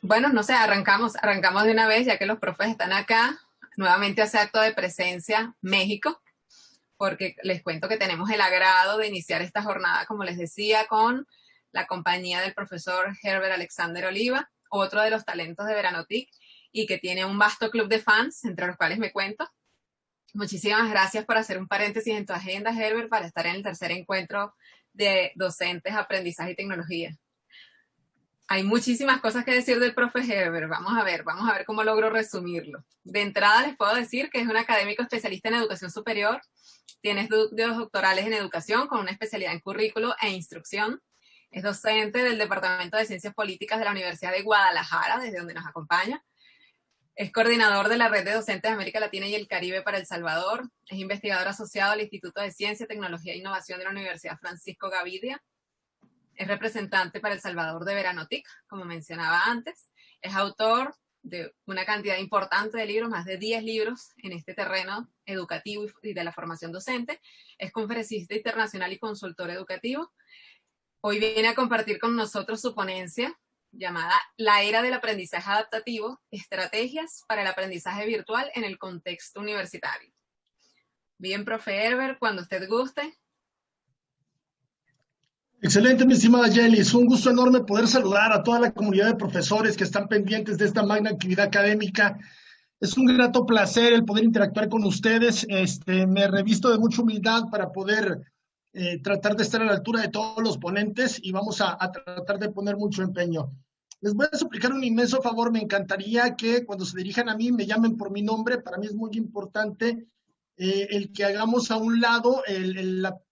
Bueno, no sé, arrancamos de una vez, ya que los profes están acá. Nuevamente hace acto de presencia México, porque les cuento que tenemos el agrado de iniciar esta jornada, como les decía, con la compañía del profesor Herbert Alexander Oliva, otro de los talentos de Veranotic, y que tiene un vasto club de fans, entre los cuales me cuento. Muchísimas gracias por hacer un paréntesis en tu agenda, Herbert, para estar en el tercer encuentro de docentes, aprendizaje y tecnología. Hay muchísimas cosas que decir del profe Herbert. Vamos a ver cómo logro resumirlo. De entrada les puedo decir que es un académico especialista en educación superior. Tiene estudios doctorales en educación con una especialidad en currículo e instrucción. Es docente del Departamento de Ciencias Políticas de la Universidad de Guadalajara, desde donde nos acompaña. Es coordinador de la Red de Docentes de América Latina y el Caribe para El Salvador. Es investigador asociado al Instituto de Ciencia, Tecnología e Innovación de la Universidad Francisco Gavidia. Es representante para El Salvador de Veranotic, como mencionaba antes. Es autor de una cantidad importante de libros, más de 10 libros en este terreno educativo y de la formación docente. Es conferencista internacional y consultor educativo. Hoy viene a compartir con nosotros su ponencia llamada La Era del Aprendizaje Adaptativo, Estrategias para el Aprendizaje Virtual en el Contexto Universitario. Bien, profe Herbert, cuando usted guste. Excelente, mi estimada Jelly. Es un gusto enorme poder saludar a toda la comunidad de profesores que están pendientes de esta magna actividad académica. Es un grato placer el poder interactuar con ustedes. Me revisto de mucha humildad para poder tratar de estar a la altura de todos los ponentes y vamos a tratar de poner mucho empeño. Les voy a suplicar un inmenso favor. Me encantaría que cuando se dirijan a mí me llamen por mi nombre. Para mí es muy importante el que hagamos a un lado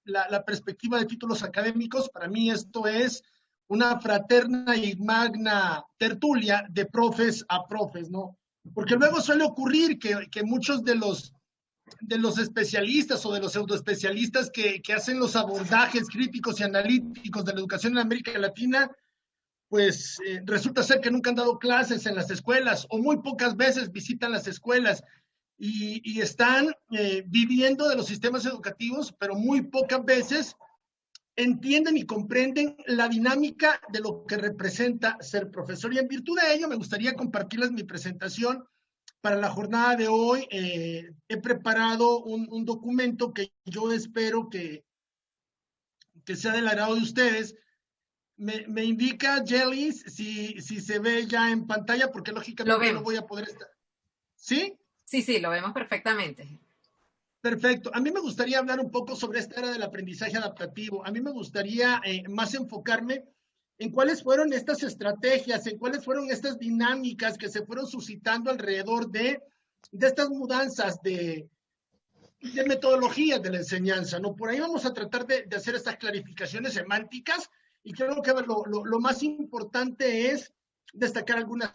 la perspectiva de títulos académicos. Para mí esto es una fraterna y magna tertulia de profes a profes, ¿no? Porque luego suele ocurrir que muchos de los especialistas o de los pseudoespecialistas que hacen los abordajes críticos y analíticos de la educación en América Latina, pues resulta ser que nunca han dado clases en las escuelas o muy pocas veces visitan las escuelas y están viviendo de los sistemas educativos, pero muy pocas veces entienden y comprenden la dinámica de lo que representa ser profesor. Y en virtud de ello me gustaría compartirles mi presentación para la jornada de hoy. He preparado un documento que yo espero que sea del agrado de ustedes. Me indica Jelly si se ve ya en pantalla, porque Lo lógicamente no voy vemos. a poder estar. ¿Sí? Sí, sí, lo vemos perfectamente. Perfecto. A mí me gustaría hablar un poco sobre esta era del aprendizaje adaptativo. A mí me gustaría más enfocarme en cuáles fueron estas estrategias, en cuáles fueron estas dinámicas que se fueron suscitando alrededor de estas mudanzas de metodologías de la enseñanza, ¿no? Por ahí vamos a tratar de hacer estas clarificaciones semánticas y creo que lo más importante es destacar algunas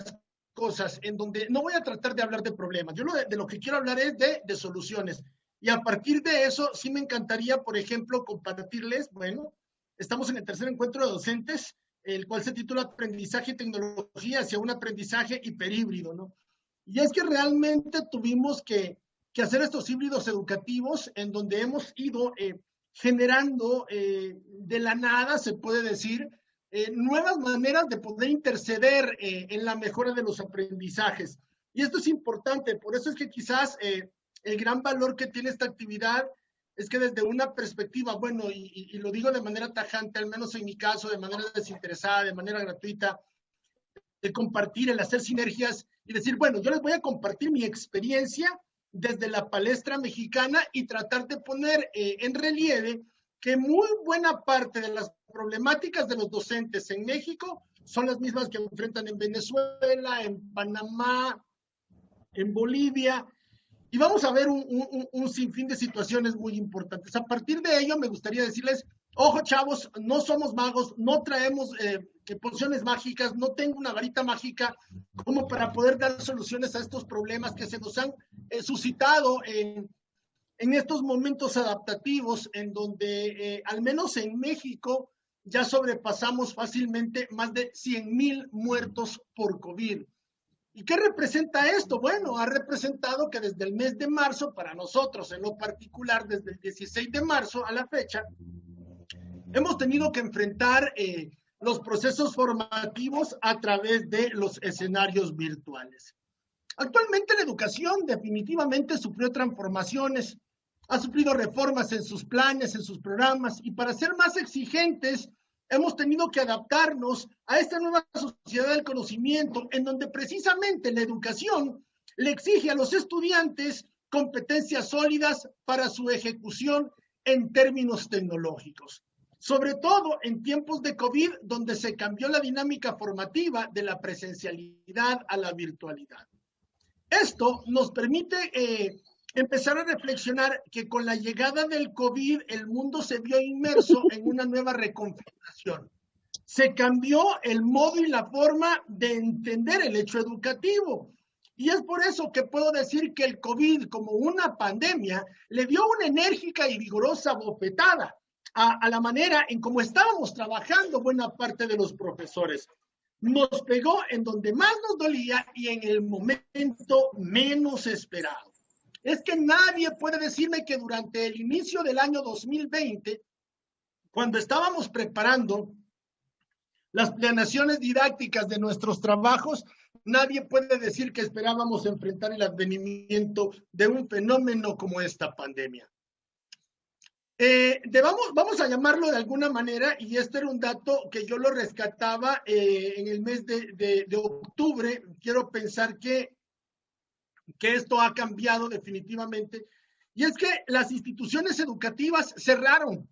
cosas en donde no voy a tratar de hablar de problemas. Yo de lo que quiero hablar es de soluciones. Y a partir de eso, sí me encantaría, por ejemplo, compartirles, bueno, estamos en el tercer encuentro de docentes, el cual se titula Aprendizaje y Tecnología hacia un aprendizaje hiperhíbrido, ¿no? Y es que realmente tuvimos que hacer estos híbridos educativos en donde hemos ido generando de la nada, se puede decir, nuevas maneras de poder interceder en la mejora de los aprendizajes. Y esto es importante, por eso es que quizás el gran valor que tiene esta actividad es que desde una perspectiva, bueno, y lo digo de manera tajante, al menos en mi caso, de manera desinteresada, de manera gratuita, de compartir, el hacer sinergias y decir, bueno, yo les voy a compartir mi experiencia desde la palestra mexicana y tratar de poner en relieve que muy buena parte de las problemáticas de los docentes en México son las mismas que enfrentan en Venezuela, en Panamá, en Bolivia, y vamos a ver un sinfín de situaciones muy importantes. A partir de ello, me gustaría decirles, ojo chavos, no somos magos, no traemos pociones mágicas, no tengo una varita mágica como para poder dar soluciones a estos problemas que se nos han suscitado en estos momentos adaptativos, en donde, al menos en México, ya sobrepasamos fácilmente más de 100,000 muertos por COVID. ¿Y qué representa esto? Bueno, ha representado que desde el mes de marzo, para nosotros en lo particular, desde el 16 de marzo a la fecha, hemos tenido que enfrentar los procesos formativos a través de los escenarios virtuales. Actualmente la educación definitivamente sufrió transformaciones, ha sufrido reformas en sus planes, en sus programas, y para ser más exigentes hemos tenido que adaptarnos a esta nueva sociedad del conocimiento, en donde precisamente la educación le exige a los estudiantes competencias sólidas para su ejecución en términos tecnológicos. Sobre todo en tiempos de COVID, donde se cambió la dinámica formativa de la presencialidad a la virtualidad. Esto nos permite empezar a reflexionar que con la llegada del COVID el mundo se vio inmerso en una nueva reconfiguración. Se cambió el modo y la forma de entender el hecho educativo. Y es por eso que puedo decir que el COVID, como una pandemia, le dio una enérgica y vigorosa bofetada a la manera en cómo estábamos trabajando buena parte de los profesores. Nos pegó en donde más nos dolía y en el momento menos esperado. Es que nadie puede decirme que durante el inicio del año 2020, cuando estábamos preparando las planeaciones didácticas de nuestros trabajos, nadie puede decir que esperábamos enfrentar el advenimiento de un fenómeno como esta pandemia. Vamos a llamarlo de alguna manera, y este era un dato que yo lo rescataba en el mes de octubre. Quiero pensar que esto ha cambiado definitivamente, y es que las instituciones educativas cerraron.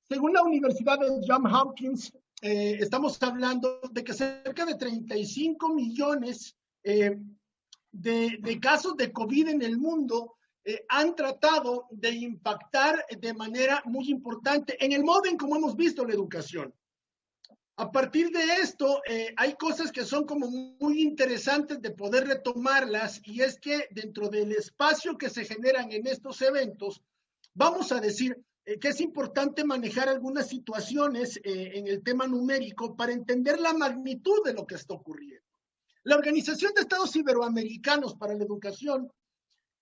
Según la Universidad de Johns Hopkins, estamos hablando de que cerca de 35 millones de casos de COVID en el mundo han tratado de impactar de manera muy importante en el modo en cómo hemos visto la educación. A partir de esto, hay cosas que son como muy interesantes de poder retomarlas, y es que dentro del espacio que se generan en estos eventos, vamos a decir que es importante manejar algunas situaciones en el tema numérico para entender la magnitud de lo que está ocurriendo. La Organización de Estados Iberoamericanos para la Educación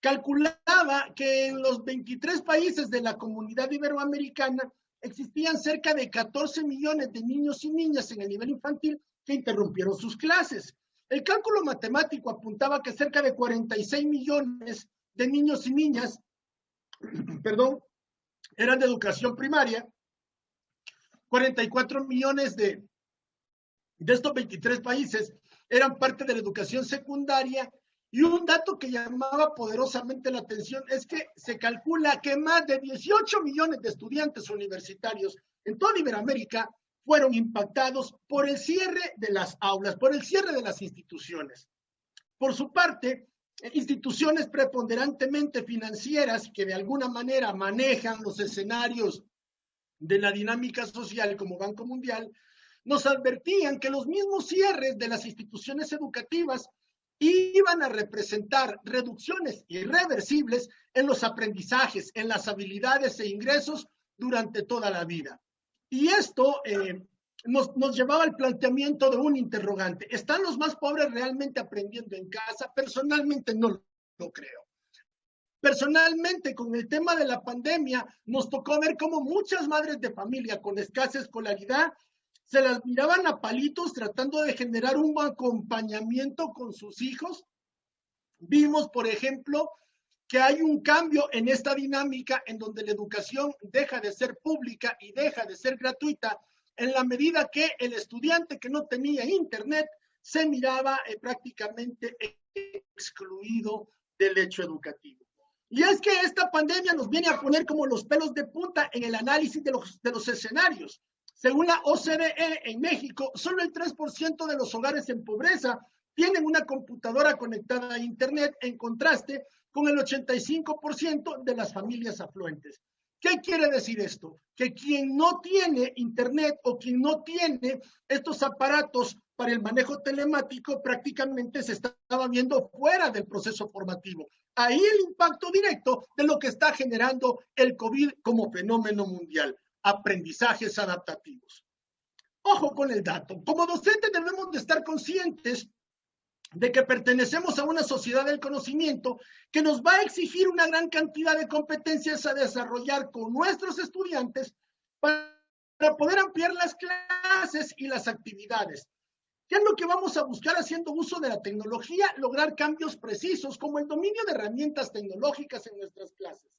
calculaba que en los 23 países de la comunidad iberoamericana existían cerca de 14 millones de niños y niñas en el nivel infantil que interrumpieron sus clases. El cálculo matemático apuntaba que cerca de 46 millones de niños y niñas, eran de educación primaria, 44 millones de estos 23 países eran parte de la educación secundaria. Y un dato que llamaba poderosamente la atención es que se calcula que más de 18 millones de estudiantes universitarios en toda Iberoamérica fueron impactados por el cierre de las aulas, por el cierre de las instituciones. Por su parte, instituciones preponderantemente financieras que de alguna manera manejan los escenarios de la dinámica social como Banco Mundial, nos advertían que los mismos cierres de las instituciones educativas iban a representar reducciones irreversibles en los aprendizajes, en las habilidades e ingresos durante toda la vida. Y esto nos llevaba al planteamiento de un interrogante. ¿Están los más pobres realmente aprendiendo en casa? Personalmente no lo creo. Personalmente, con el tema de la pandemia, nos tocó ver cómo muchas madres de familia con escasa escolaridad se las miraban a palitos tratando de generar un acompañamiento con sus hijos. Vimos, por ejemplo, que hay un cambio en esta dinámica en donde la educación deja de ser pública y deja de ser gratuita en la medida que el estudiante que no tenía internet se miraba prácticamente excluido del hecho educativo. Y es que esta pandemia nos viene a poner como los pelos de punta en el análisis de los escenarios. Según la OCDE, en México, solo el 3% de los hogares en pobreza tienen una computadora conectada a Internet, en contraste con el 85% de las familias afluentes. ¿Qué quiere decir esto? Que quien no tiene Internet o quien no tiene estos aparatos para el manejo telemático prácticamente se estaba viendo fuera del proceso formativo. Ahí el impacto directo de lo que está generando el COVID como fenómeno mundial. Aprendizajes adaptativos. Ojo con el dato. Como docentes debemos de estar conscientes de que pertenecemos a una sociedad del conocimiento que nos va a exigir una gran cantidad de competencias a desarrollar con nuestros estudiantes para para poder ampliar las clases y las actividades. ¿Qué es lo que vamos a buscar haciendo uso de la tecnología? Lograr cambios precisos, como el dominio de herramientas tecnológicas en nuestras clases.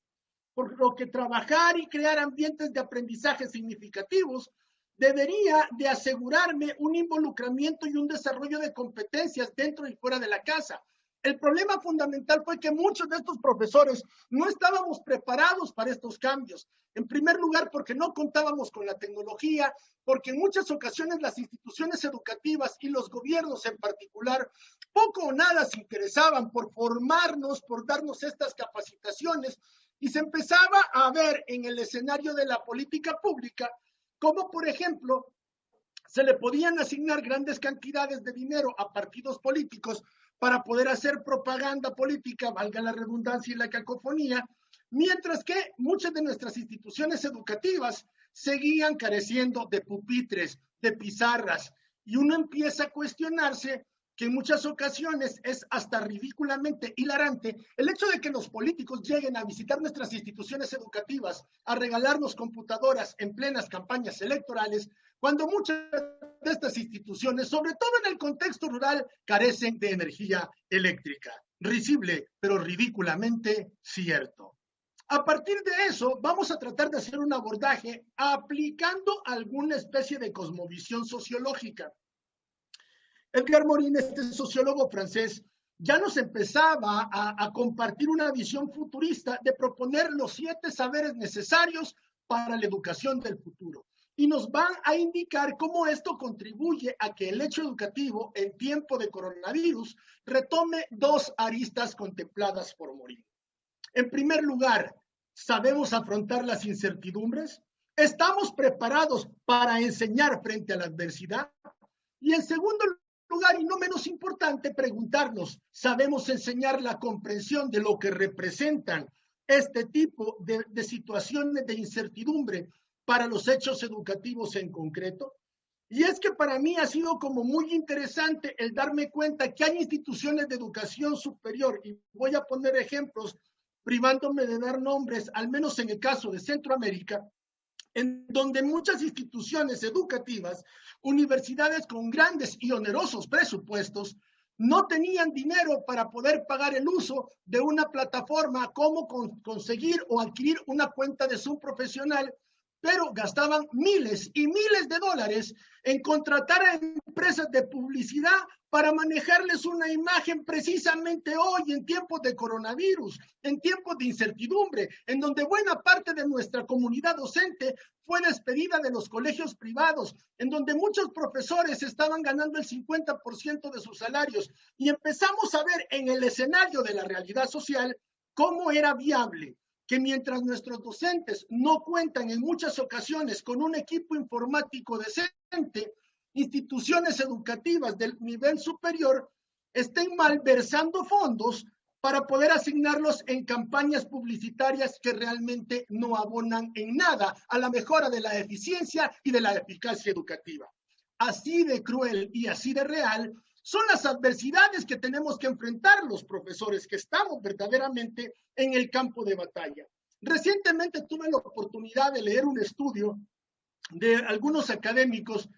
Por lo que trabajar y crear ambientes de aprendizaje significativos debería de asegurarme un involucramiento y un desarrollo de competencias dentro y fuera de la casa. El problema fundamental fue que muchos de estos profesores no estábamos preparados para estos cambios. En primer lugar, porque no contábamos con la tecnología, porque en muchas ocasiones las instituciones educativas y los gobiernos en particular poco o nada se interesaban por formarnos, por darnos estas capacitaciones, y se empezaba a ver en el escenario de la política pública como, por ejemplo, se le podían asignar grandes cantidades de dinero a partidos políticos para poder hacer propaganda política, valga la redundancia y la cacofonía, mientras que muchas de nuestras instituciones educativas seguían careciendo de pupitres, de pizarras, y uno empieza a cuestionarse que en muchas ocasiones es hasta ridículamente hilarante el hecho de que los políticos lleguen a visitar nuestras instituciones educativas, a regalarnos computadoras en plenas campañas electorales, cuando muchas de estas instituciones, sobre todo en el contexto rural, carecen de energía eléctrica. Risible, pero ridículamente cierto. A partir de eso, vamos a tratar de hacer un abordaje aplicando alguna especie de cosmovisión sociológica. Edgar Morin, este sociólogo francés, ya nos empezaba a compartir una visión futurista de proponer los 7 saberes necesarios para la educación del futuro. Y nos van a indicar cómo esto contribuye a que el hecho educativo en tiempo de coronavirus retome 2 aristas contempladas por Morin. En primer lugar, ¿sabemos afrontar las incertidumbres? ¿Estamos preparados para enseñar frente a la adversidad? Y en segundo lugar, y no menos importante, preguntarnos, ¿sabemos enseñar la comprensión de lo que representan este tipo de situaciones de incertidumbre para los hechos educativos en concreto? Y es que para mí ha sido como muy interesante el darme cuenta que hay instituciones de educación superior, y voy a poner ejemplos privándome de dar nombres, al menos en el caso de Centroamérica, en donde muchas instituciones educativas, universidades con grandes y onerosos presupuestos, no tenían dinero para poder pagar el uso de una plataforma, como conseguir o adquirir una cuenta de Zoom profesional, pero gastaban miles y miles de dólares en contratar a empresas de publicidad para manejarles una imagen precisamente hoy en tiempos de coronavirus, en tiempos de incertidumbre, en donde buena parte de nuestra comunidad docente fue despedida de los colegios privados, en donde muchos profesores estaban ganando el 50% de sus salarios, y empezamos a ver en el escenario de la realidad social cómo era viable que mientras nuestros docentes no cuentan en muchas ocasiones con un equipo informático decente, instituciones educativas del nivel superior estén malversando fondos para poder asignarlos en campañas publicitarias que realmente no abonan en nada a la mejora de la eficiencia y de la eficacia educativa. Así de cruel y así de real son las adversidades que tenemos que enfrentar los profesores que estamos verdaderamente en el campo de batalla. Recientemente tuve la oportunidad de leer un estudio de algunos académicos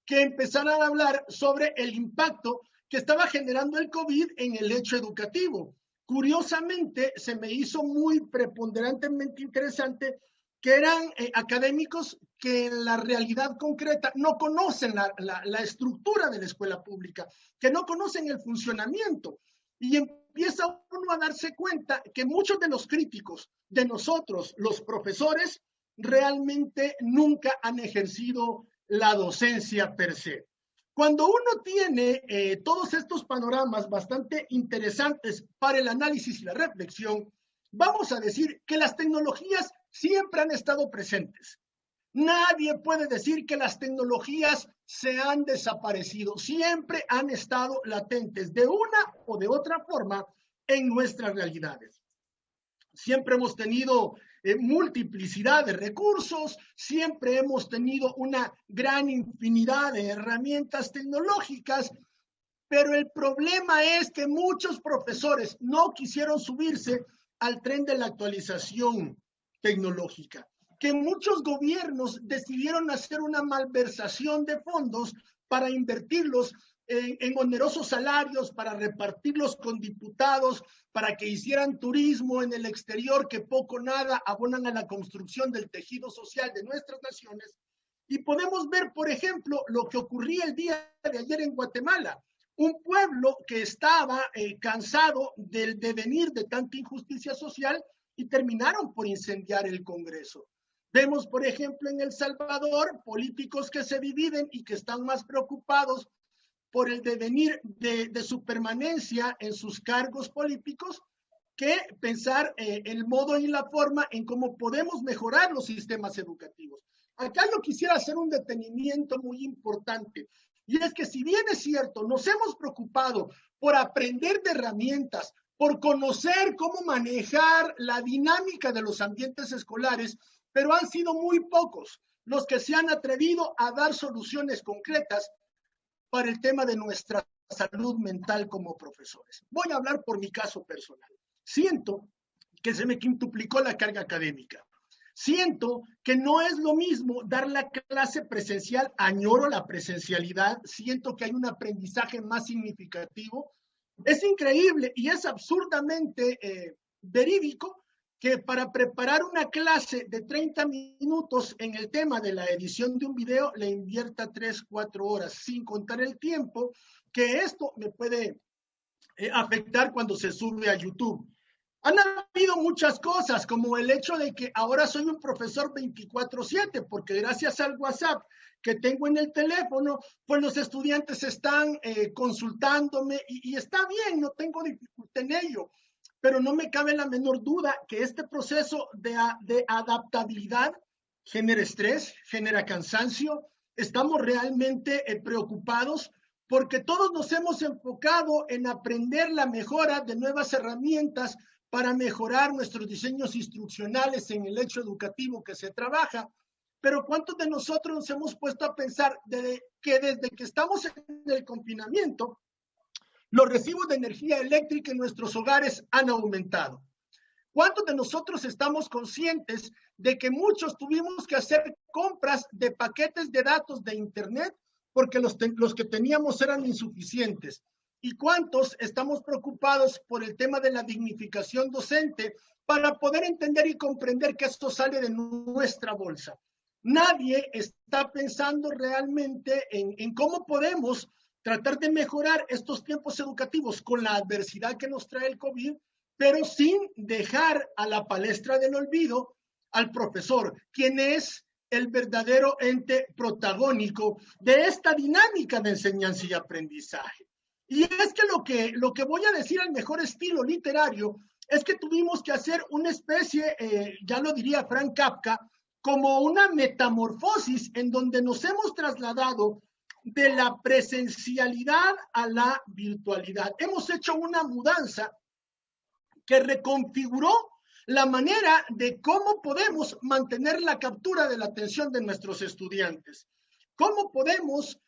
que empezaron a hablar sobre el impacto que estaba generando el COVID en el hecho educativo. Curiosamente, se me hizo muy preponderantemente interesante que eran académicos que en la realidad concreta no conocen la estructura de la escuela pública, que no conocen el funcionamiento, y empieza uno a darse cuenta que muchos de los críticos de nosotros, los profesores, realmente nunca han ejercido la docencia per se. Cuando uno tiene todos estos panoramas bastante interesantes para el análisis y la reflexión, vamos a decir que las tecnologías siempre han estado presentes. Nadie puede decir que las tecnologías se han desaparecido. Siempre han estado latentes de una o de otra forma en nuestras realidades. Siempre hemos tenido multiplicidad de recursos, siempre hemos tenido una gran infinidad de herramientas tecnológicas, pero el problema es que muchos profesores no quisieron subirse al tren de la actualización tecnológica, que muchos gobiernos decidieron hacer una malversación de fondos para invertirlos en onerosos salarios, para repartirlos con diputados, para que hicieran turismo en el exterior, que poco o nada abonan a la construcción del tejido social de nuestras naciones. Y podemos ver, por ejemplo, lo que ocurría el día de ayer en Guatemala. Un pueblo que estaba cansado del devenir de tanta injusticia social y terminaron por incendiar el Congreso. Vemos, por ejemplo, en El Salvador, políticos que se dividen y que están más preocupados por el devenir de su permanencia en sus cargos políticos que pensar el modo y la forma en cómo podemos mejorar los sistemas educativos. Acá yo quisiera hacer un detenimiento muy importante, y es que si bien es cierto, nos hemos preocupado por aprender de herramientas, por conocer cómo manejar la dinámica de los ambientes escolares, pero han sido muy pocos los que se han atrevido a dar soluciones concretas para el tema de nuestra salud mental como profesores. Voy a hablar por mi caso personal. Siento que se me quintuplicó la carga académica. Siento que no es lo mismo dar la clase presencial, añoro la presencialidad, siento que hay un aprendizaje más significativo. Es increíble y es absurdamente verídico que para preparar una clase de 30 minutos en el tema de la edición de un video le invierta 3, 4 horas, sin contar el tiempo que esto me puede afectar cuando se sube a YouTube. Han habido muchas cosas, como el hecho de que ahora soy un profesor 24/7, porque gracias al WhatsApp que tengo en el teléfono, pues los estudiantes están consultándome y está bien, no tengo dificultad en ello, pero no me cabe la menor duda que este proceso de adaptabilidad genera estrés, genera cansancio. Estamos realmente preocupados porque todos nos hemos enfocado en aprender la mejora de nuevas herramientas para mejorar nuestros diseños instruccionales en el hecho educativo que se trabaja. Pero ¿cuántos de nosotros nos hemos puesto a pensar que desde que estamos en el confinamiento, los recibos de energía eléctrica en nuestros hogares han aumentado? ¿Cuántos de nosotros estamos conscientes de que muchos tuvimos que hacer compras de paquetes de datos de Internet porque los que teníamos eran insuficientes? ¿Y cuántos estamos preocupados por el tema de la dignificación docente para poder entender y comprender que esto sale de nuestra bolsa? Nadie está pensando realmente en cómo podemos tratar de mejorar estos tiempos educativos con la adversidad que nos trae el COVID, pero sin dejar a la palestra del olvido al profesor, quien es el verdadero ente protagónico de esta dinámica de enseñanza y aprendizaje. Y es que lo que voy a decir al mejor estilo literario es que tuvimos que hacer una especie, ya lo diría Frank Kafka, como una metamorfosis en donde nos hemos trasladado de la presencialidad a la virtualidad. Hemos hecho una mudanza que reconfiguró la manera de cómo podemos mantener la captura de la atención de nuestros estudiantes. ¿Cómo podemos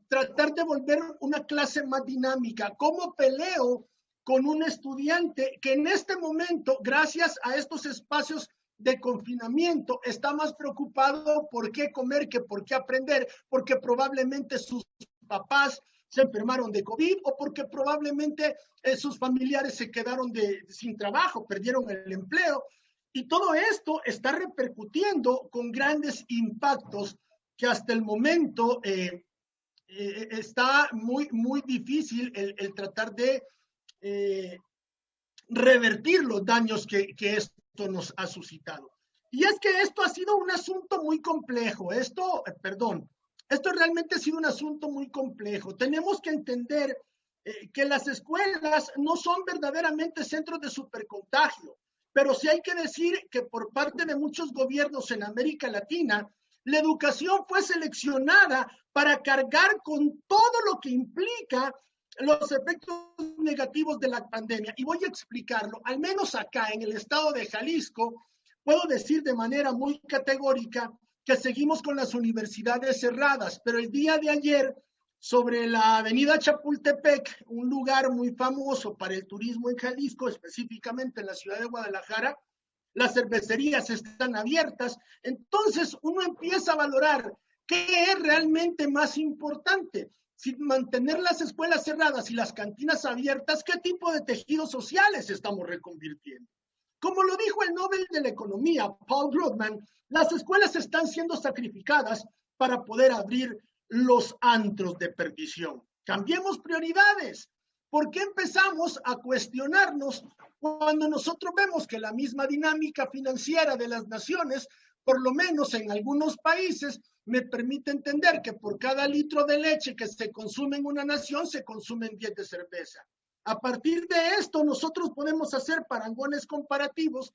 tratar de volver una clase más dinámica? ¿Cómo peleo con un estudiante que en este momento, gracias a estos espacios de confinamiento, está más preocupado por qué comer que por qué aprender, porque probablemente sus papás se enfermaron de COVID o porque probablemente sus familiares se quedaron sin trabajo, perdieron el empleo? Y todo esto está repercutiendo con grandes impactos que hasta el momento está muy difícil el tratar de revertir los daños que esto nos ha suscitado. Y es que esto ha sido un asunto muy complejo. Esto realmente ha sido un asunto muy complejo. Tenemos que entender que las escuelas no son verdaderamente centros de supercontagio, pero sí hay que decir que por parte de muchos gobiernos en América Latina, la educación fue seleccionada para cargar con todo lo que implica los efectos negativos de la pandemia. Y voy a explicarlo. Al menos acá en el estado de Jalisco, puedo decir de manera muy categórica que seguimos con las universidades cerradas, pero el día de ayer, sobre la avenida Chapultepec, un lugar muy famoso para el turismo en Jalisco, específicamente en la ciudad de Guadalajara, las cervecerías están abiertas. Entonces uno empieza a valorar qué es realmente más importante. Si mantener las escuelas cerradas y las cantinas abiertas, ¿qué tipo de tejidos sociales estamos reconvirtiendo? Como lo dijo el Nobel de la Economía, Paul Krugman, las escuelas están siendo sacrificadas para poder abrir los antros de perdición. Cambiemos prioridades. ¿Por qué empezamos a cuestionarnos cuando nosotros vemos que la misma dinámica financiera de las naciones, por lo menos en algunos países, me permite entender que por cada litro de leche que se consume en una nación, se consumen 10 de cerveza? A partir de esto, nosotros podemos hacer parangones comparativos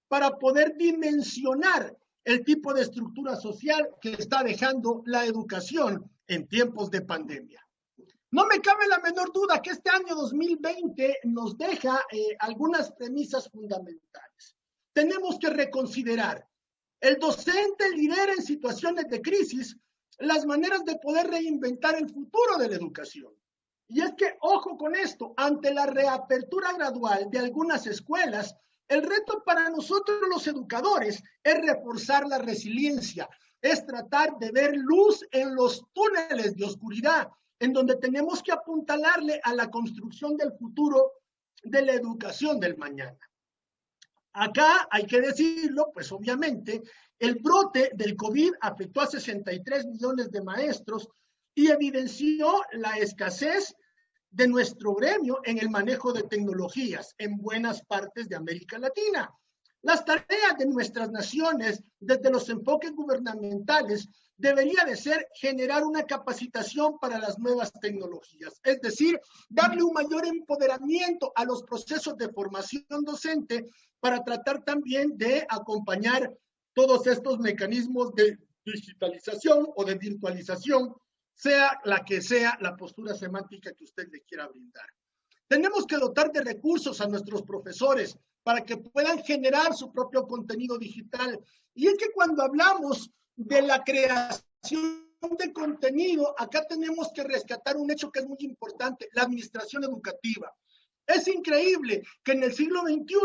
para poder dimensionar el tipo de estructura social que está dejando la educación en tiempos de pandemia. No me cabe la menor duda que este año 2020 nos deja algunas premisas fundamentales. Tenemos que reconsiderar. El docente lidera en situaciones de crisis las maneras de poder reinventar el futuro de la educación. Y es que, ojo con esto, ante la reapertura gradual de algunas escuelas, el reto para nosotros los educadores es reforzar la resiliencia, es tratar de ver luz en los túneles de oscuridad, en donde tenemos que apuntalarle a la construcción del futuro de la educación del mañana. Acá hay que decirlo, pues obviamente, el brote del COVID afectó a 63 millones de maestros y evidenció la escasez de nuestro gremio en el manejo de tecnologías en buenas partes de América Latina. Las tareas de nuestras naciones, desde los enfoques gubernamentales, debería de ser generar una capacitación para las nuevas tecnologías, es decir, darle un mayor empoderamiento a los procesos de formación docente para tratar también de acompañar todos estos mecanismos de digitalización o de virtualización, sea la que sea la postura semántica que usted le quiera brindar. Tenemos que dotar de recursos a nuestros profesores para que puedan generar su propio contenido digital. Y es que cuando hablamos de la creación de contenido, acá tenemos que rescatar un hecho que es muy importante, la administración educativa. Es increíble que en el siglo XXI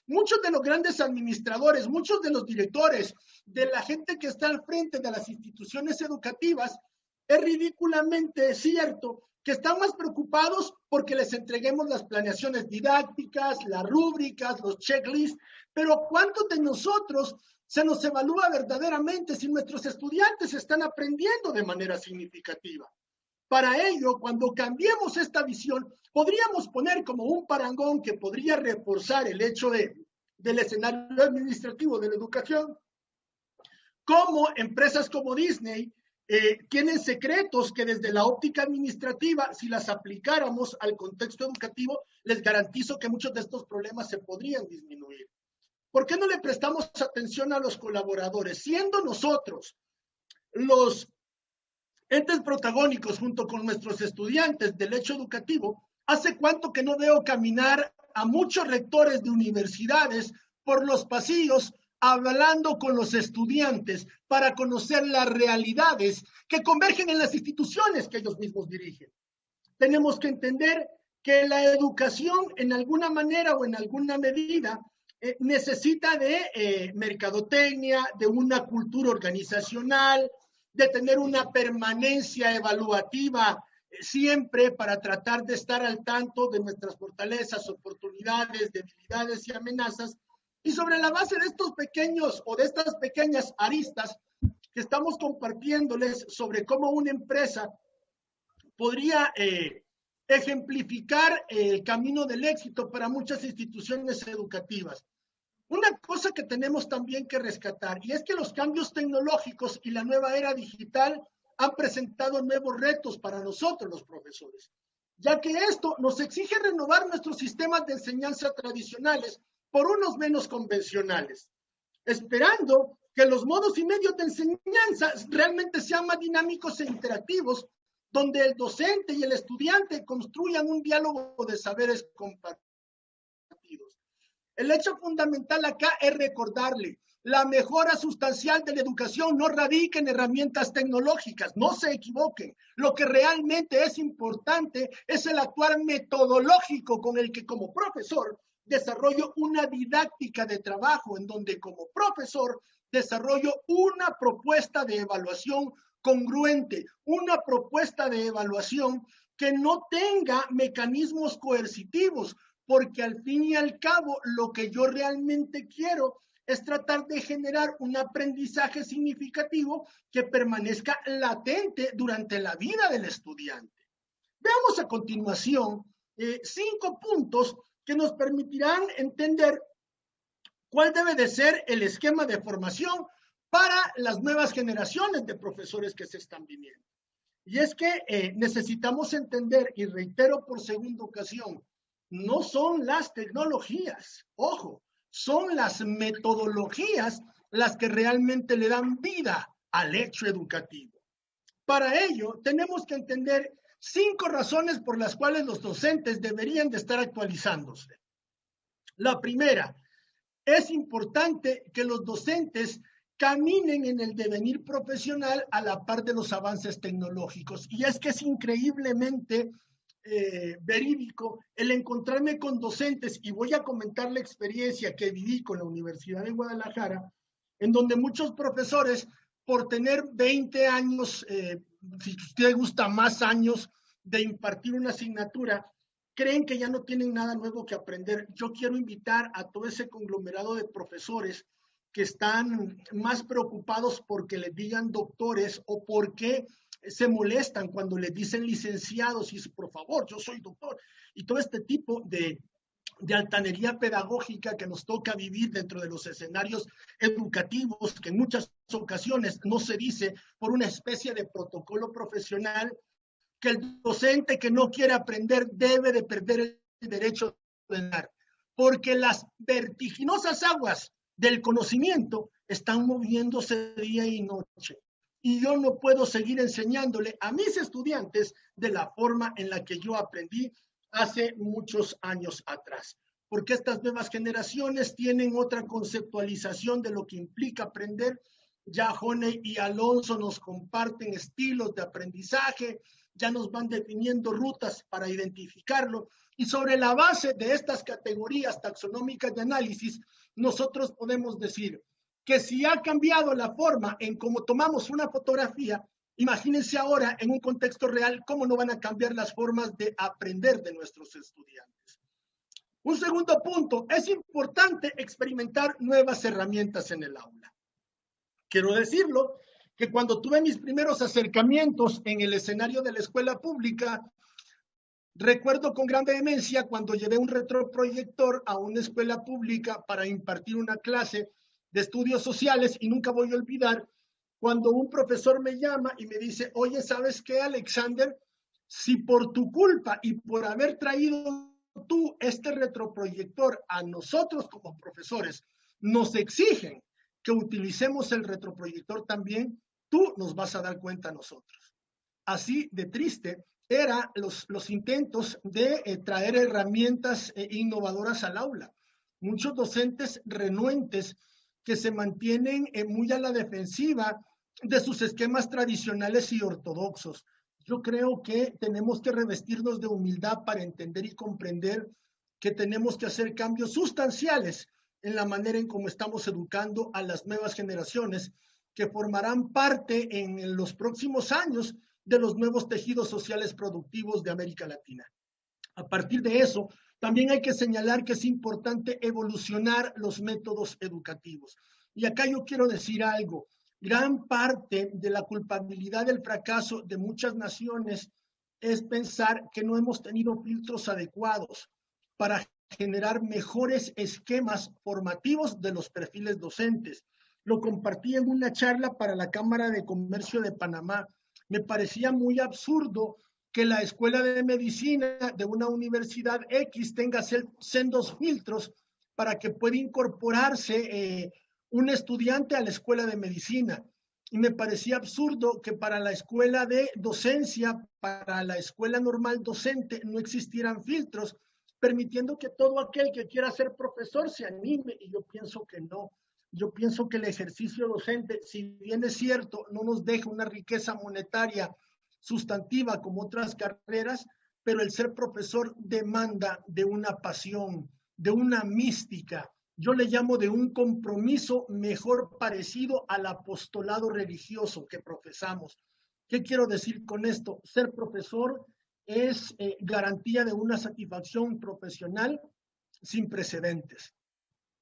muchos de los grandes administradores, muchos de los directores, de la gente que está al frente de las instituciones educativas, es ridículamente cierto que están más preocupados porque les entreguemos las planeaciones didácticas, las rúbricas, los checklists, pero ¿cuántos de nosotros se nos evalúa verdaderamente si nuestros estudiantes están aprendiendo de manera significativa? Para ello, cuando cambiemos esta visión, podríamos poner como un parangón que podría reforzar el hecho del escenario administrativo de la educación, como empresas como Disney tienen secretos que desde la óptica administrativa, si las aplicáramos al contexto educativo, les garantizo que muchos de estos problemas se podrían disminuir. ¿Por qué no le prestamos atención a los colaboradores? Siendo nosotros los entes protagónicos junto con nuestros estudiantes del hecho educativo, ¿hace cuánto que no veo caminar a muchos rectores de universidades por los pasillos hablando con los estudiantes para conocer las realidades que convergen en las instituciones que ellos mismos dirigen? Tenemos que entender que la educación en alguna manera o en alguna medida necesita de mercadotecnia, de una cultura organizacional, de tener una permanencia evaluativa siempre para tratar de estar al tanto de nuestras fortalezas, oportunidades, debilidades y amenazas. Y sobre la base de estos pequeños o de estas pequeñas aristas que estamos compartiéndoles sobre cómo una empresa podría ejemplificar el camino del éxito para muchas instituciones educativas. Una cosa que tenemos también que rescatar, y es que los cambios tecnológicos y la nueva era digital han presentado nuevos retos para nosotros los profesores, ya que esto nos exige renovar nuestros sistemas de enseñanza tradicionales por unos menos convencionales, esperando que los modos y medios de enseñanza realmente sean más dinámicos e interactivos, donde el docente y el estudiante construyan un diálogo de saberes compartidos. El hecho fundamental acá es recordarle, la mejora sustancial de la educación no radica en herramientas tecnológicas, no se equivoquen. Lo que realmente es importante es el actuar metodológico con el que como profesor desarrollo una didáctica de trabajo en donde como profesor desarrollo una propuesta de evaluación congruente, una propuesta de evaluación que no tenga mecanismos coercitivos, porque al fin y al cabo lo que yo realmente quiero es tratar de generar un aprendizaje significativo que permanezca latente durante la vida del estudiante. Veamos a continuación 5 puntos que nos permitirán entender cuál debe de ser el esquema de formación para las nuevas generaciones de profesores que se están viniendo. Y es que necesitamos entender, y reitero por segunda ocasión, no son las tecnologías, ojo, son las metodologías las que realmente le dan vida al hecho educativo. Para ello, tenemos que entender 5 razones por las cuales los docentes deberían de estar actualizándose. La primera, es importante que los docentes caminen en el devenir profesional a la par de los avances tecnológicos. Y es que es increíblemente verídico el encontrarme con docentes, y voy a comentar la experiencia que viví con la Universidad de Guadalajara, en donde muchos profesores, por tener 20 años, si usted gusta más años de impartir una asignatura, creen que ya no tienen nada nuevo que aprender. Yo quiero invitar a todo ese conglomerado de profesores que están más preocupados porque les digan doctores o porque se molestan cuando les dicen licenciados y por favor, yo soy doctor. Y todo este tipo de altanería pedagógica que nos toca vivir dentro de los escenarios educativos, que en muchas ocasiones no se dice por una especie de protocolo profesional, que el docente que no quiere aprender debe de perder el derecho de enseñar, porque las vertiginosas aguas del conocimiento están moviéndose día y noche. Y yo no puedo seguir enseñándole a mis estudiantes de la forma en la que yo aprendí hace muchos años atrás, porque estas nuevas generaciones tienen otra conceptualización de lo que implica aprender. Ya Joney y Alonso nos comparten estilos de aprendizaje, ya nos van definiendo rutas para identificarlo, y sobre la base de estas categorías taxonómicas de análisis, nosotros podemos decir que si ha cambiado la forma en cómo tomamos una fotografía, imagínense ahora en un contexto real cómo no van a cambiar las formas de aprender de nuestros estudiantes. Un segundo punto, es importante experimentar nuevas herramientas en el aula. Quiero decirlo, que cuando tuve mis primeros acercamientos en el escenario de la escuela pública, recuerdo con gran vehemencia cuando llevé un retroproyector a una escuela pública para impartir una clase de estudios sociales, y nunca voy a olvidar cuando un profesor me llama y me dice: oye, ¿sabes qué, Alexander? Si por tu culpa y por haber traído tú este retroproyector a nosotros como profesores nos exigen que utilicemos el retroproyector también, tú nos vas a dar cuenta a nosotros. Así de triste eran los intentos de traer herramientas innovadoras al aula. Muchos docentes renuentes que se mantienen muy a la defensiva de sus esquemas tradicionales y ortodoxos. Yo creo que tenemos que revestirnos de humildad para entender y comprender que tenemos que hacer cambios sustanciales en la manera en cómo estamos educando a las nuevas generaciones que formarán parte en los próximos años de los nuevos tejidos sociales productivos de América Latina. A partir de eso, también hay que señalar que es importante evolucionar los métodos educativos. Y acá yo quiero decir algo. Gran parte de la culpabilidad del fracaso de muchas naciones es pensar que no hemos tenido filtros adecuados para generar mejores esquemas formativos de los perfiles docentes. Lo compartí en una charla para la Cámara de Comercio de Panamá. Me parecía muy absurdo que la escuela de medicina de una universidad X tenga sendos filtros para que pueda incorporarse un estudiante a la escuela de medicina. Y me parecía absurdo que para la escuela de docencia, para la escuela normal docente, no existieran filtros, permitiendo que todo aquel que quiera ser profesor se anime. Y yo pienso que no. Yo pienso que el ejercicio docente, si bien es cierto, no nos deja una riqueza monetaria sustantiva como otras carreras, pero el ser profesor demanda de una pasión, de una mística, yo le llamo de un compromiso mejor parecido al apostolado religioso que profesamos. ¿Qué quiero decir con esto? Ser profesor es garantía de una satisfacción profesional sin precedentes.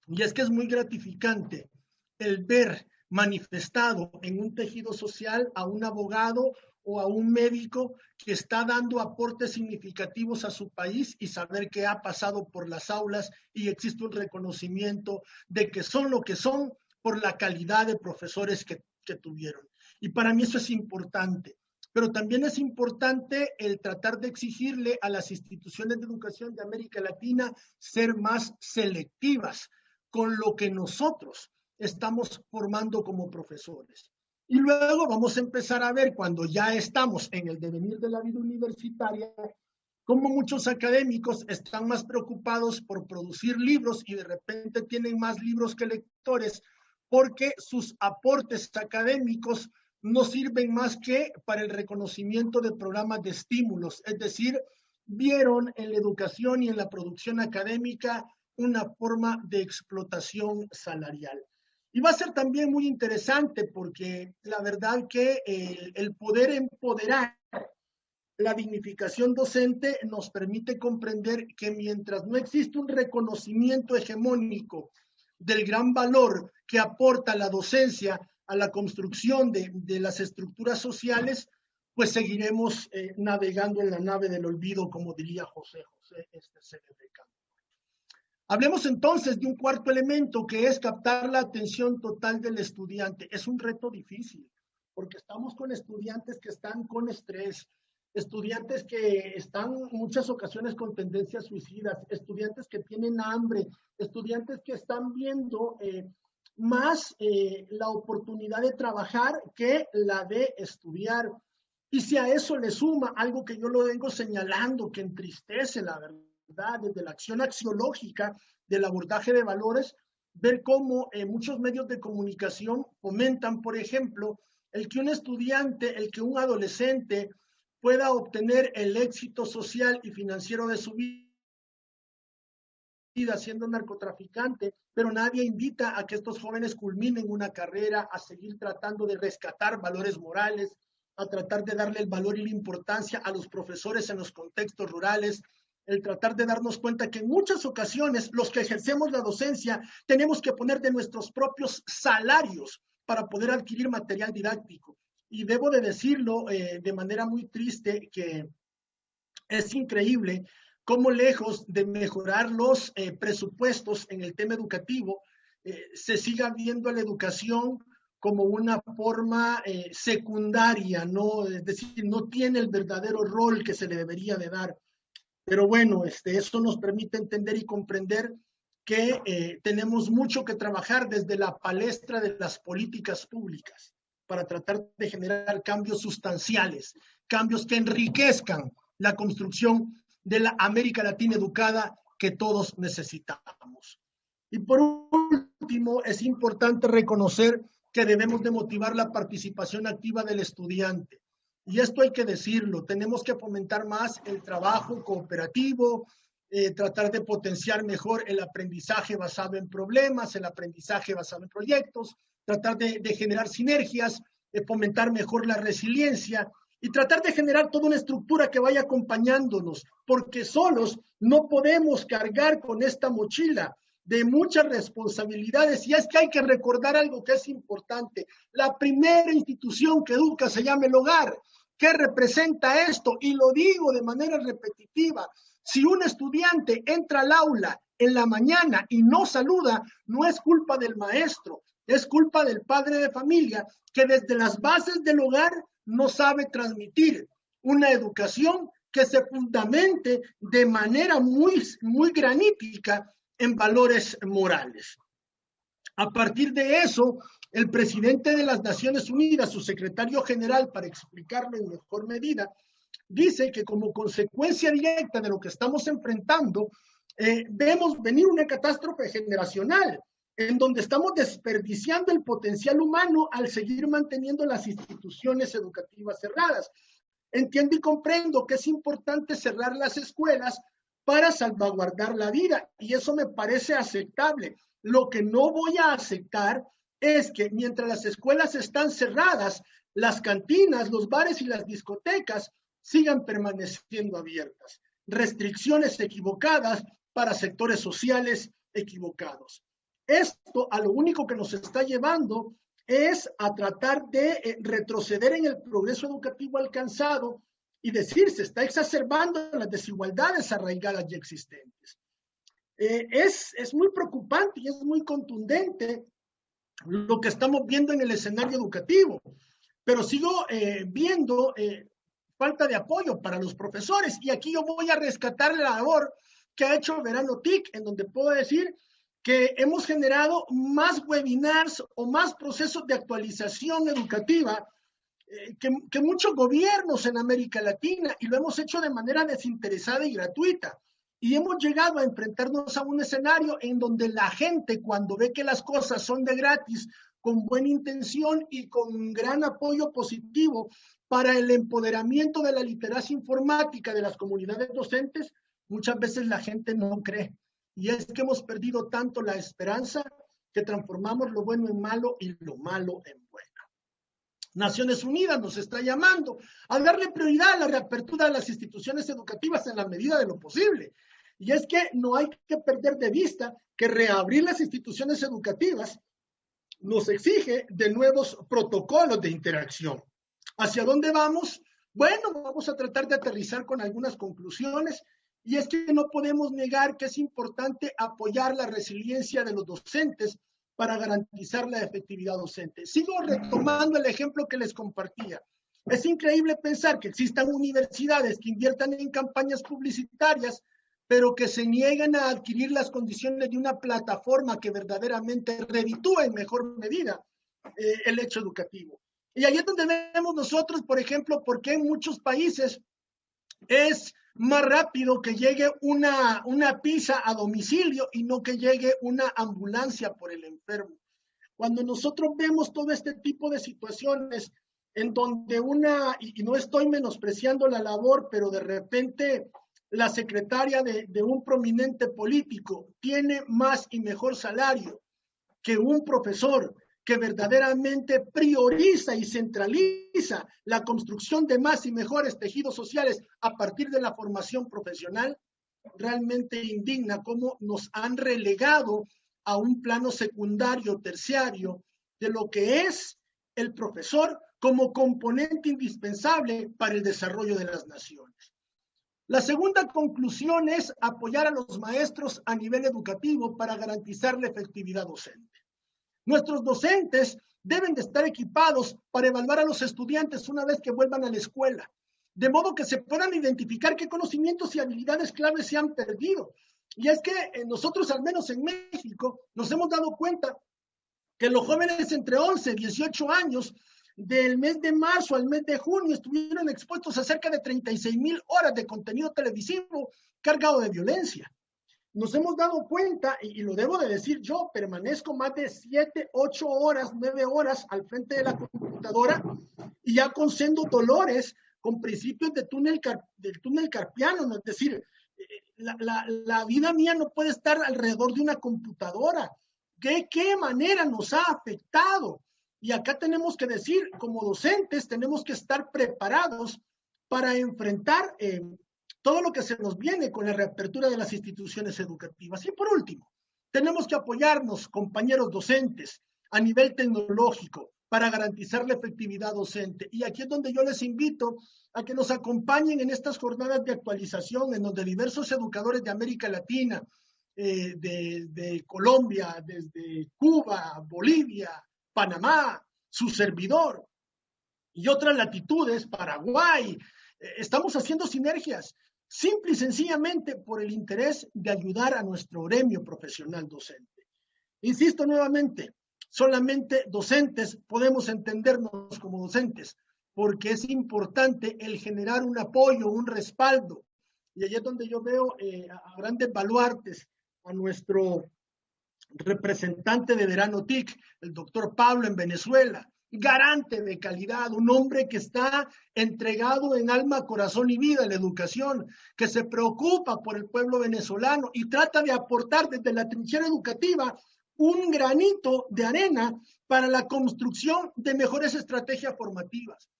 Y es que es muy gratificante el ver manifestado en un tejido social a un abogado o a un médico que está dando aportes significativos a su país y saber que ha pasado por las aulas y existe un reconocimiento de que son lo que son por la calidad de profesores que tuvieron. Y para mí eso es importante. Pero también es importante el tratar de exigirle a las instituciones de educación de América Latina ser más selectivas con lo que nosotros estamos formando como profesores. Y luego vamos a empezar a ver, cuando ya estamos en el devenir de la vida universitaria, cómo muchos académicos están más preocupados por producir libros y de repente tienen más libros que lectores porque sus aportes académicos no sirven más que para el reconocimiento de programas de estímulos, es decir, vieron en la educación y en la producción académica una forma de explotación salarial. Y va a ser también muy interesante porque la verdad que el poder empoderar la dignificación docente nos permite comprender que mientras no existe un reconocimiento hegemónico del gran valor que aporta la docencia a la construcción de las estructuras sociales, pues seguiremos navegando en la nave del olvido, como diría José José, este célebre cantor. Hablemos entonces de un cuarto elemento que es captar la atención total del estudiante. Es un reto difícil, porque estamos con estudiantes que están con estrés, estudiantes que están en muchas ocasiones con tendencias suicidas, estudiantes que tienen hambre, estudiantes que están viendo más la oportunidad de trabajar que la de estudiar. Y si a eso le suma algo que yo lo vengo señalando, que entristece la verdad, desde la acción axiológica del abordaje de valores, ver cómo muchos medios de comunicación fomentan, por ejemplo, el que un estudiante, el que un adolescente pueda obtener el éxito social y financiero de su vida siendo narcotraficante, pero nadie invita a que estos jóvenes culminen una carrera, a seguir tratando de rescatar valores morales, a tratar de darle el valor y la importancia a los profesores en los contextos rurales, el tratar de darnos cuenta que en muchas ocasiones los que ejercemos la docencia tenemos que poner de nuestros propios salarios para poder adquirir material didáctico. Y debo de decirlo de manera muy triste que es increíble cómo lejos de mejorar los presupuestos en el tema educativo, se siga viendo a la educación como una forma secundaria, ¿no? Es decir, no tiene el verdadero rol que se le debería de dar. Pero bueno, eso nos permite entender y comprender que tenemos mucho que trabajar desde la palestra de las políticas públicas para tratar de generar cambios sustanciales, cambios que enriquezcan la construcción de la América Latina educada que todos necesitamos. Y por último, es importante reconocer que debemos de motivar la participación activa del estudiante. Y esto hay que decirlo, tenemos que fomentar más el trabajo cooperativo, tratar de potenciar mejor el aprendizaje basado en problemas, el aprendizaje basado en proyectos, tratar de generar sinergias, fomentar mejor la resiliencia y tratar de generar toda una estructura que vaya acompañándonos, porque solos no podemos cargar con esta mochila de muchas responsabilidades. Y es que hay que recordar algo que es importante. La primera institución que educa se llama el hogar. ¿Qué representa esto? Y lo digo de manera repetitiva. Si un estudiante entra al aula en la mañana y no saluda, no es culpa del maestro, es culpa del padre de familia que desde las bases del hogar no sabe transmitir una educación que se fundamente de manera muy granítica en valores morales. A partir de eso, el presidente de las Naciones Unidas, su secretario general, para explicarlo en mejor medida, dice que como consecuencia directa de lo que estamos enfrentando, vemos venir una catástrofe generacional, en donde estamos desperdiciando el potencial humano al seguir manteniendo las instituciones educativas cerradas. Entiendo y comprendo que es importante cerrar las escuelas para salvaguardar la vida, y eso me parece aceptable. Lo que no voy a aceptar es que mientras las escuelas están cerradas, las cantinas, los bares y las discotecas sigan permaneciendo abiertas. Restricciones equivocadas para sectores sociales equivocados. Esto a lo único que nos está llevando es a tratar de retroceder en el progreso educativo alcanzado y decir, se está exacerbando las desigualdades arraigadas ya existentes. Es muy preocupante y es muy contundente lo que estamos viendo en el escenario educativo, pero sigo viendo falta de apoyo para los profesores, y aquí yo voy a rescatar la labor que ha hecho Verano TIC, en donde puedo decir que hemos generado más webinars o más procesos de actualización educativa que muchos gobiernos en América Latina, y lo hemos hecho de manera desinteresada y gratuita. Y hemos llegado a enfrentarnos a un escenario en donde la gente, cuando ve que las cosas son de gratis, con buena intención y con gran apoyo positivo para el empoderamiento de la literacia informática de las comunidades docentes, muchas veces la gente no cree. Y es que hemos perdido tanto la esperanza que transformamos lo bueno en malo y lo malo en bueno. Naciones Unidas nos está llamando a darle prioridad a la reapertura de las instituciones educativas en la medida de lo posible. Y es que no hay que perder de vista que reabrir las instituciones educativas nos exige de nuevos protocolos de interacción. ¿Hacia dónde vamos? Bueno, vamos a tratar de aterrizar con algunas conclusiones, y es que no podemos negar que es importante apoyar la resiliencia de los docentes para garantizar la efectividad docente. Sigo retomando el ejemplo que les compartía. Es increíble pensar que existan universidades que inviertan en campañas publicitarias, pero que se niegan a adquirir las condiciones de una plataforma que verdaderamente reditúe en mejor medida el hecho educativo. Y ahí es donde vemos nosotros, por ejemplo, por qué en muchos países es más rápido que llegue una pizza a domicilio y no que llegue una ambulancia por el enfermo. Cuando nosotros vemos todo este tipo de situaciones en donde y no estoy menospreciando la labor, pero de repente la secretaria de un prominente político tiene más y mejor salario que un profesor que verdaderamente prioriza y centraliza la construcción de más y mejores tejidos sociales a partir de la formación profesional, realmente indigna cómo nos han relegado a un plano secundario, terciario, de lo que es el profesor como componente indispensable para el desarrollo de las naciones. La segunda conclusión es apoyar a los maestros a nivel educativo para garantizar la efectividad docente. Nuestros docentes deben de estar equipados para evaluar a los estudiantes una vez que vuelvan a la escuela, de modo que se puedan identificar qué conocimientos y habilidades claves se han perdido. Y es que nosotros, al menos en México, nos hemos dado cuenta que los jóvenes entre 11 y 18 años, del mes de marzo al mes de junio, estuvieron expuestos a cerca de 36,000 horas de contenido televisivo cargado de violencia. Nos hemos dado cuenta, y lo debo de decir yo, permanezco más de 7, 8 horas, 9 horas al frente de la computadora, y ya con sendos dolores, con principios del túnel carpiano, ¿no? Es decir, la vida mía no puede estar alrededor de una computadora. ¿De qué manera nos ha afectado? Y acá tenemos que decir, como docentes, tenemos que estar preparados para enfrentar todo lo que se nos viene con la reapertura de las instituciones educativas. Y por último, tenemos que apoyarnos, compañeros docentes, a nivel tecnológico para garantizar la efectividad docente. Y aquí es donde yo les invito a que nos acompañen en estas jornadas de actualización, en donde diversos educadores de América Latina, de Colombia, desde Cuba, Bolivia, Panamá, su servidor y otras latitudes, Paraguay, estamos haciendo sinergias, simple y sencillamente por el interés de ayudar a nuestro gremio profesional docente. Insisto nuevamente, solamente docentes podemos entendernos como docentes, porque es importante el generar un apoyo, un respaldo. Y allí es donde yo veo a grandes baluartes, a nuestro representante de Verano TIC, el doctor Pablo en Venezuela, garante de calidad, un hombre que está entregado en alma, corazón y vida en la educación, que se preocupa por el pueblo venezolano y trata de aportar desde la trinchera educativa un granito de arena para la construcción de mejores estrategias formativas.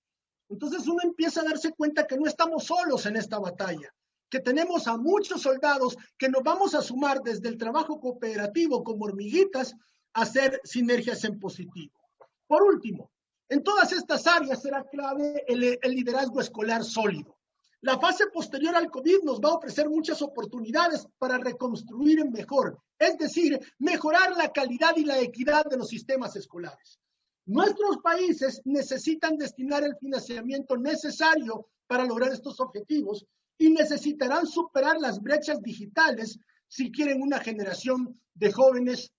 Entonces uno empieza a darse cuenta que no estamos solos en esta batalla, que tenemos a muchos soldados que nos vamos a sumar desde el trabajo cooperativo como hormiguitas a hacer sinergias en positivo. Por último, en todas estas áreas será clave el liderazgo escolar sólido. La fase posterior al COVID nos va a ofrecer muchas oportunidades para reconstruir mejor, es decir, mejorar la calidad y la equidad de los sistemas escolares. Nuestros países necesitan destinar el financiamiento necesario para lograr estos objetivos y necesitarán superar las brechas digitales si quieren una generación de jóvenes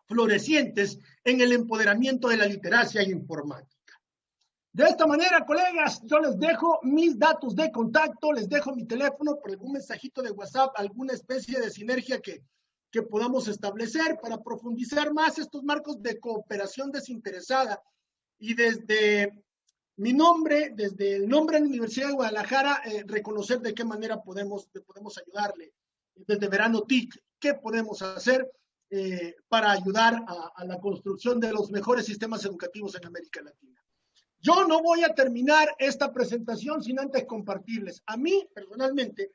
florecientes en el empoderamiento de la literacia informática. De esta manera, colegas, yo les dejo mis datos de contacto, les dejo mi teléfono por algún mensajito de WhatsApp, alguna especie de sinergia que podamos establecer para profundizar más estos marcos de cooperación desinteresada. Y desde mi nombre, desde el nombre de la Universidad de Guadalajara, reconocer de qué manera podemos ayudarle. Desde Verano TIC, qué podemos hacer para ayudar a la construcción de los mejores sistemas educativos en América Latina. Yo no voy a terminar esta presentación sin antes compartirles. A mí, personalmente,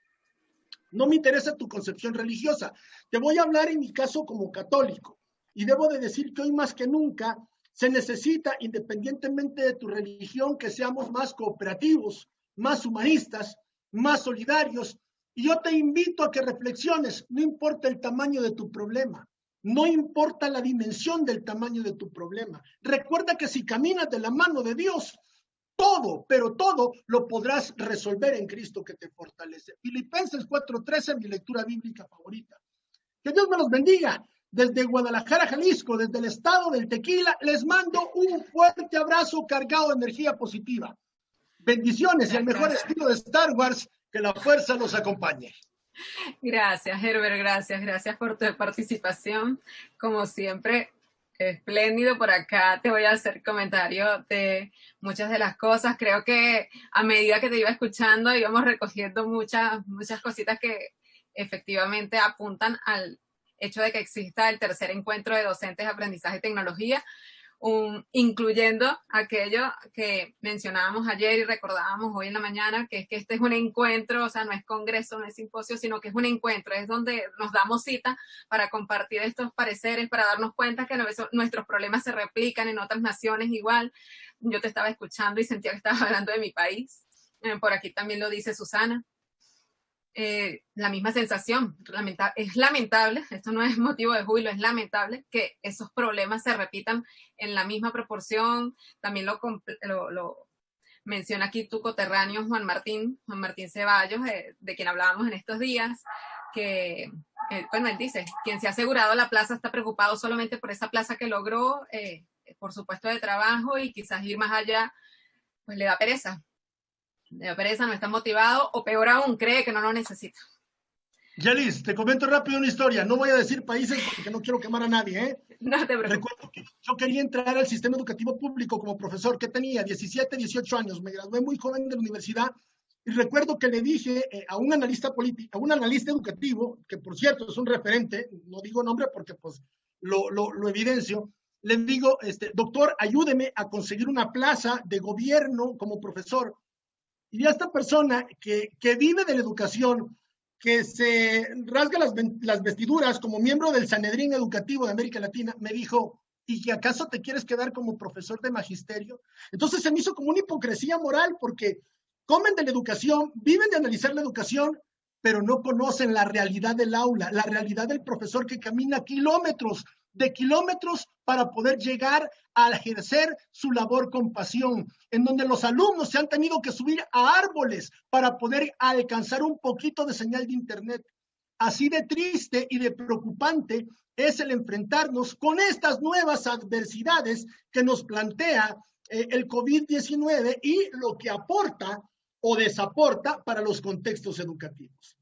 no me interesa tu concepción religiosa. Te voy a hablar en mi caso como católico. Y debo de decir que hoy más que nunca se necesita, independientemente de tu religión, que seamos más cooperativos, más humanistas, más solidarios. Y yo te invito a que reflexiones, no importa el tamaño de tu problema. No importa la dimensión del tamaño de tu problema. Recuerda que si caminas de la mano de Dios, todo, pero todo lo podrás resolver en Cristo que te fortalece. Filipenses 4:13, mi lectura bíblica favorita. Que Dios me los bendiga. Desde Guadalajara, Jalisco, desde el estado del Tequila, les mando un fuerte abrazo cargado de energía positiva. Bendiciones y el mejor estilo de Star Wars, que la fuerza los acompañe. Gracias, Herbert, gracias por tu participación. Como siempre, espléndido por acá. Te voy a hacer comentario de muchas de las cosas. Creo que a medida que te iba escuchando, íbamos recogiendo muchas cositas que efectivamente apuntan al hecho de que exista el tercer encuentro de docentes de aprendizaje y tecnología, incluyendo aquello que mencionábamos ayer y recordábamos hoy en la mañana, que es que este es un encuentro, o sea, no es congreso, no es simposio, sino que es un encuentro, es donde nos damos cita para compartir estos pareceres, para darnos cuenta que nuestros problemas se replican en otras naciones igual. Yo te estaba escuchando y sentía que estabas hablando de mi país. Por aquí también lo dice Susana. La misma sensación. Es lamentable, esto no es motivo de júbilo, es lamentable que esos problemas se repitan en la misma proporción. También lo menciona aquí tu coterráneo Juan Martín Ceballos, de quien hablábamos en estos días, que, bueno, él dice, quien se ha asegurado la plaza está preocupado solamente por esa plaza que logró, por su puesto de trabajo, y quizás ir más allá, pues le da pereza. No está motivado, o peor aún, cree que no lo necesita. Yalis, te comento rápido una historia. No voy a decir países porque no quiero quemar a nadie, ¿eh? No te preocupes. Recuerdo que yo quería entrar al sistema educativo público como profesor, que tenía 17, 18 años. Me gradué muy joven de la universidad y recuerdo que le dije a un analista político, a un analista educativo, que por cierto es un referente, no digo nombre porque pues lo evidencio, le digo, doctor, ayúdeme a conseguir una plaza de gobierno como profesor. Y a esta persona que vive de la educación, que se rasga las vestiduras como miembro del Sanedrín Educativo de América Latina, me dijo, ¿y que acaso te quieres quedar como profesor de magisterio? Entonces se me hizo como una hipocresía moral, porque comen de la educación, viven de analizar la educación, pero no conocen la realidad del aula, la realidad del profesor que camina kilómetros de kilómetros para poder llegar a ejercer su labor con pasión, en donde los alumnos se han tenido que subir a árboles para poder alcanzar un poquito de señal de internet. Así de triste y de preocupante es el enfrentarnos con estas nuevas adversidades que nos plantea el COVID-19 y lo que aporta o desaporta para los contextos educativos.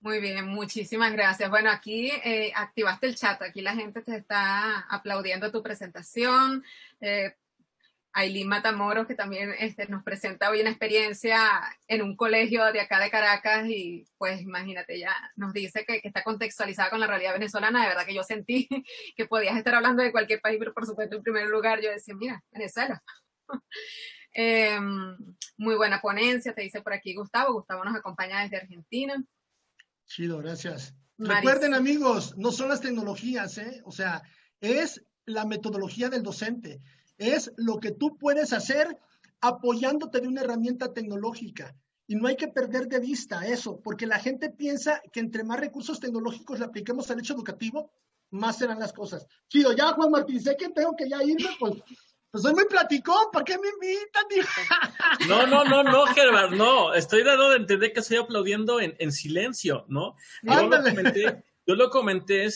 Muy bien, muchísimas gracias. Bueno, aquí activaste el chat, aquí la gente te está aplaudiendo tu presentación. Ailín Matamoros, que también nos presenta hoy una experiencia en un colegio de acá de Caracas y pues imagínate, ya nos dice que está contextualizada con la realidad venezolana. De verdad que yo sentí que podías estar hablando de cualquier país, pero por supuesto en primer lugar yo decía, mira, Venezuela. Muy buena ponencia, te dice por aquí Gustavo. Gustavo nos acompaña desde Argentina. Chido, gracias. Maris. Recuerden, amigos, no son las tecnologías, ¿eh? O sea, es la metodología del docente. Es lo que tú puedes hacer apoyándote de una herramienta tecnológica. Y no hay que perder de vista eso, porque la gente piensa que entre más recursos tecnológicos le apliquemos al hecho educativo, más serán las cosas. Chido, ya Juan Martín, sé que tengo que ya irme, pues soy muy platicón, ¿por qué me invitan? No, Gerard, no. Estoy dando de entender que estoy aplaudiendo en silencio, ¿no? Yo lo comenté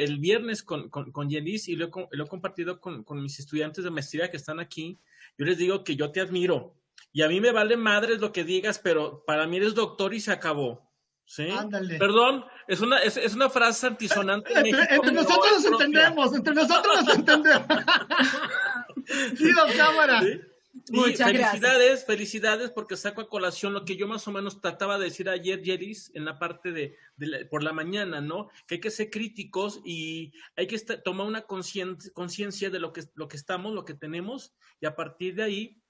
el viernes con Yelis y lo he compartido con mis estudiantes de maestría que están aquí. Yo les digo que yo te admiro. Y a mí me vale madres lo que digas, pero para mí eres doctor y se acabó. ¿Sí? Ándale. Perdón, es una frase antisonante. Entre nosotros nos entendemos, entre nosotros nos entendemos. Chido, cámara. ¿Sí? Muchas gracias. Felicidades porque saco a colación lo que yo más o menos trataba de decir ayer, Yeris, en la parte por la mañana, ¿no? Que hay que ser críticos y hay que tomar una conciencia de lo que estamos, lo que tenemos, y a partir de ahí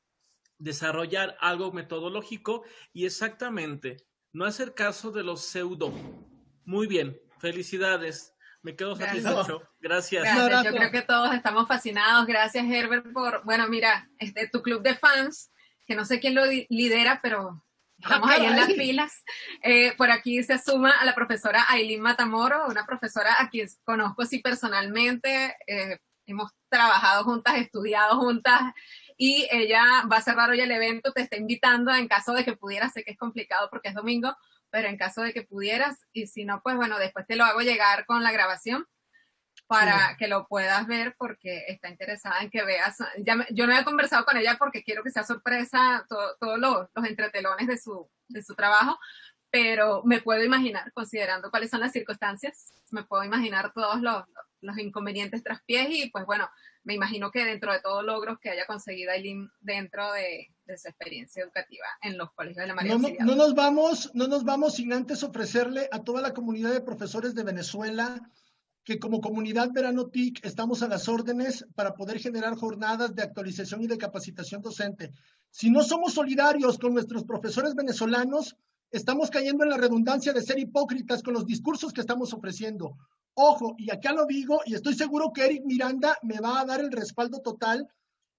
desarrollar algo metodológico y exactamente no hacer caso de los pseudo. Muy bien, felicidades. Me quedo satisfecho. Gracias. Yo creo que todos estamos fascinados. Gracias, Herbert, bueno, mira, tu club de fans, que no sé quién lo lidera, pero estamos ahí en las filas. Por aquí se suma a la profesora Ailín Matamoros, una profesora a quien conozco sí personalmente. Hemos trabajado juntas, estudiado juntas, y ella va a cerrar hoy el evento. Te está invitando en caso de que pudieras, sé que es complicado porque es domingo, pero en caso de que pudieras, y si no, pues bueno, después te lo hago llegar con la grabación para que lo puedas ver, porque está interesada en que veas. Yo no he conversado con ella porque quiero que sea sorpresa todos los entretelones de su trabajo, pero me puedo imaginar, considerando cuáles son las circunstancias, me puedo imaginar todos los inconvenientes tras pies, y pues bueno, me imagino que dentro de todos los logros que haya conseguido Ailín dentro de su experiencia educativa en los colegios de la María Auxiliadora. No nos vamos sin antes ofrecerle a toda la comunidad de profesores de Venezuela que como comunidad Verano TIC estamos a las órdenes para poder generar jornadas de actualización y de capacitación docente. Si no somos solidarios con nuestros profesores venezolanos, estamos cayendo en la redundancia de ser hipócritas con los discursos que estamos ofreciendo. Ojo, y acá lo digo, y estoy seguro que Eric Miranda me va a dar el respaldo total,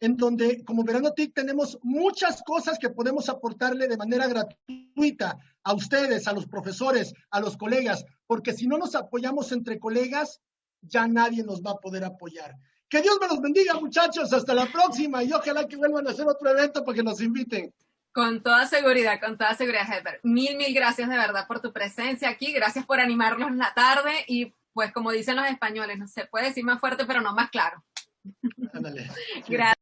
en donde como Verano TIC tenemos muchas cosas que podemos aportarle de manera gratuita a ustedes, a los profesores, a los colegas, porque si no nos apoyamos entre colegas, ya nadie nos va a poder apoyar. Que Dios me los bendiga, muchachos, hasta la próxima, y ojalá que vuelvan a hacer otro evento para que nos inviten. Con toda seguridad, Herbert. Mil gracias de verdad por tu presencia aquí, gracias por animarnos en la tarde, y pues como dicen los españoles, no se puede decir más fuerte, pero no más claro. Ándale. Gracias.